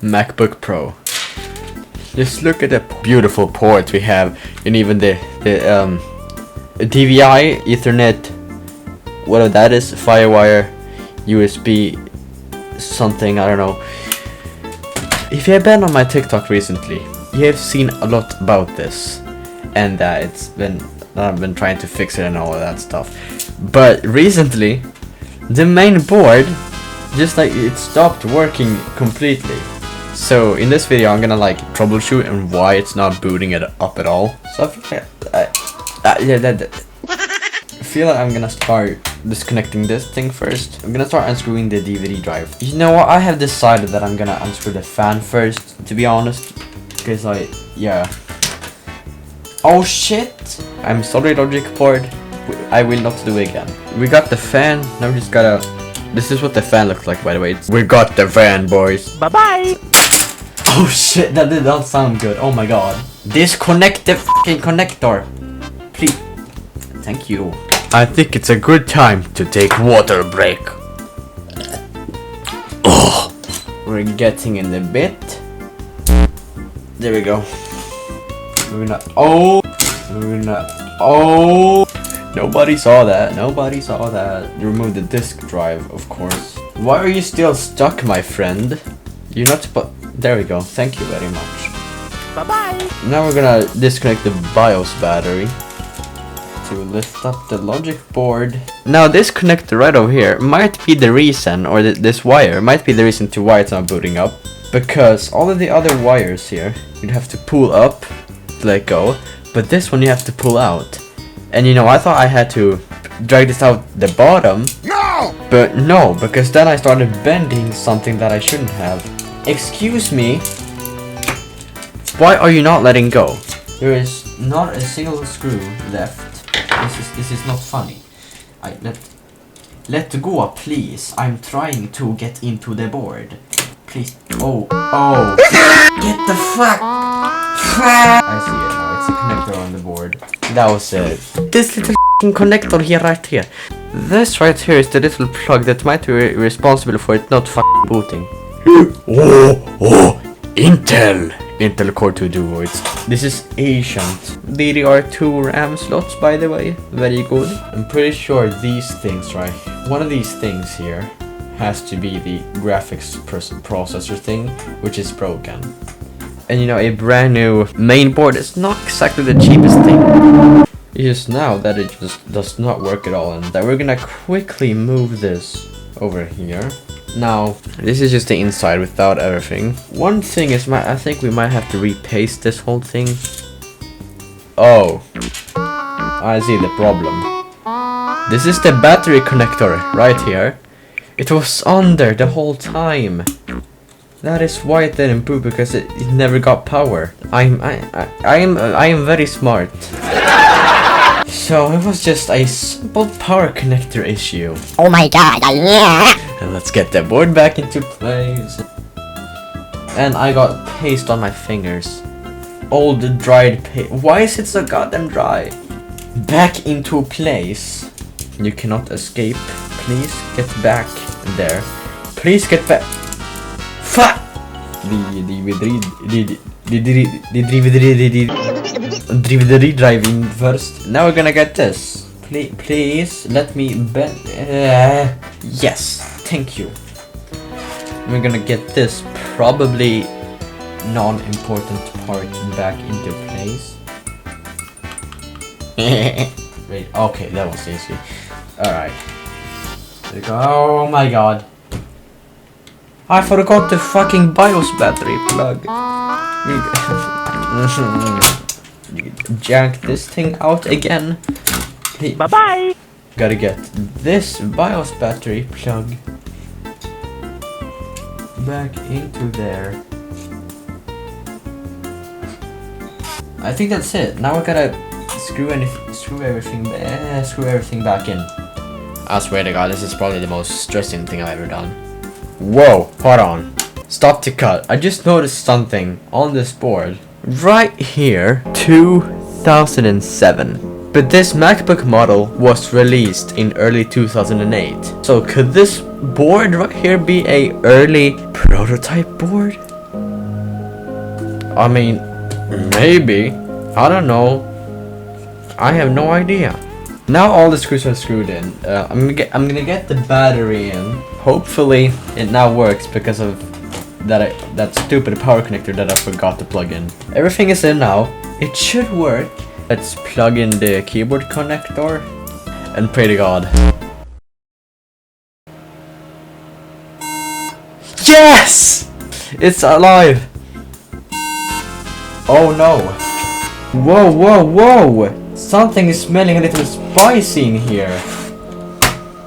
MacBook Pro. Just look at the beautiful ports we have, and even the DVI, Ethernet, whatever that is, Firewire, USB, something, I don't know. If you have been on my TikTok recently, you have seen a lot about this, and I've been trying to fix it and all of that stuff. But recently, the main board, just like it stopped working completely. So in this video, I'm gonna like troubleshoot and why it's not booting it up at all. So I feel like I'm gonna start disconnecting this thing first. I'm gonna start unscrewing the DVD drive. You know what? I have decided that I'm gonna unscrew the fan first, to be honest, because yeah. Oh shit! I'm sorry, logic board. I will not do it again. We got the fan. Now we just gotta. This is what the fan looks like, by the way. We got the fan, boys. Bye bye. Oh shit, that did not sound good. Oh my god. Disconnect the fucking connector. Please. Thank you. I think it's a good time to take water break. Oh. We're getting in the bit. There we go. Moving up. Oh. Moving up. Oh. Nobody saw that. Nobody saw that. Remove the disk drive, of course. Why are you still stuck, my friend? You're not supposed. There we go. Thank you very much. Bye bye. Now we're gonna disconnect the BIOS battery to lift up the logic board. Now this connector right over here might be the reason, or this wire might be the reason to why it's not booting up. Because all of the other wires here, you'd have to pull up to let go, but this one you have to pull out. And you know, I thought I had to drag this out the bottom. No! But no, because then I started bending something that I shouldn't have. Excuse me? Why are you not letting go? There is not a single screw left. This is not funny. Let go, please. I'm trying to get into the board. Please. Oh. Get the fuck. I see it now. It's a connector on the board. That was it. This little connector here, right here. This right here is the little plug that might be responsible for it not booting. Intel Core 2 Duo. This is ancient. DDR2 RAM slots, by the way. Very good. I'm pretty sure these things, right? One of these things here has to be the graphics processor thing, which is broken. And you know, a brand new main board is not exactly the cheapest thing. It's just now that it just does not work at all, and that we're gonna quickly move this over here. Now, this is just the inside without everything. One thing is, I think we might have to repaste this whole thing. Oh, I see the problem. This is the battery connector right here. It was on there the whole time. That is why it didn't boot, because it never got power. I am very smart. So it was just a simple power connector issue. Oh my god, yeah. And let's get the board back into place. And I got paste on my fingers. Old dried paste. Why is it so goddamn dry? Back into place. You cannot escape. Please get back there. Please get back. Fuck! DVD drive in first. Now we're gonna get this. Please let me bend. Yes, thank you. We're gonna get this probably non-important part back into place. Wait, okay, that was easy. Alright. There we go. Oh my god. I forgot the fucking BIOS battery plug. Jack this thing out again. Hey. Bye bye. Gotta get this BIOS battery plug back into there. I think that's it. Now we gotta screw everything back in. I swear to God, this is probably the most stressing thing I've ever done. Whoa, hold on. Stop to cut. I just noticed something on this board. Right here, 2007. But this MacBook model was released in early 2008. So could this board right here be a early prototype board? I mean, maybe. I don't know. I have no idea. Now all the screws are screwed in. I'm gonna get the battery in. Hopefully it now works because of that stupid power connector that I forgot to plug in. Everything is in now. It should work. Let's plug in the keyboard connector and pray to God. Yes! It's alive! Oh no. Whoa, whoa, whoa! Something is smelling a little spicy in here.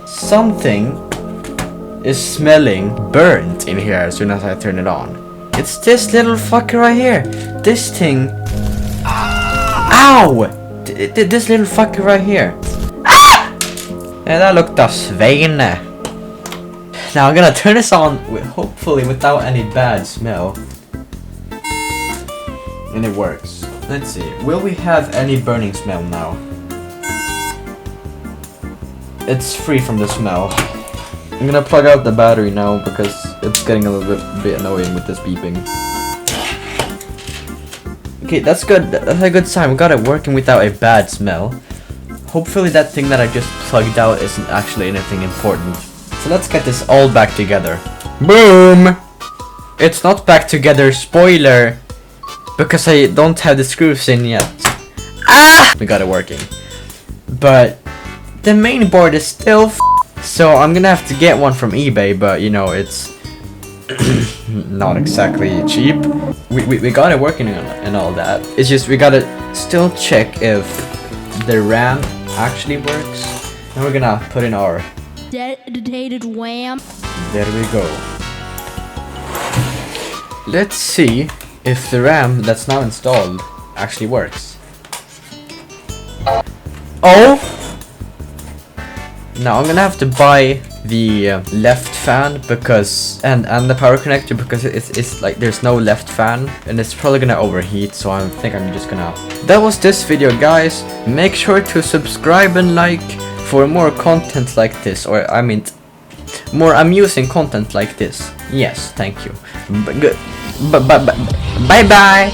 Something is smelling burnt in here as soon as I turn it on. It's this little fucker right here. This thing. Ow! This little fucker right here. Ah! Ja, där luktar svin. Now I'm gonna turn this on, hopefully without any bad smell. And it works. Let's see. Will we have any burning smell now? It's free from the smell. I'm gonna plug out the battery now because it's getting a little bit annoying with this beeping. Okay, that's good. That's a good sign. We got it working without a bad smell. Hopefully that thing that I just plugged out isn't actually anything important. So let's get this all back together. Boom! It's not back together, spoiler! Because I don't have the screws in yet. Ah! We got it working. But the main board is still so I'm gonna have to get one from eBay, but you know, it's not exactly cheap. We got it working and all that. It's just we gotta still check if the RAM actually works. And we're gonna put in our Dedicated wham. There we go. Let's see if the RAM that's now installed actually works. Oh! Now I'm gonna have to buy the left fan because and the power connector because it's like there's no left fan and it's probably gonna overheat, so I think I'm just gonna. That was this video, guys. Make sure to subscribe and like for more content like this, or I mean more amusing content like this. Yes, thank you. Bye bye.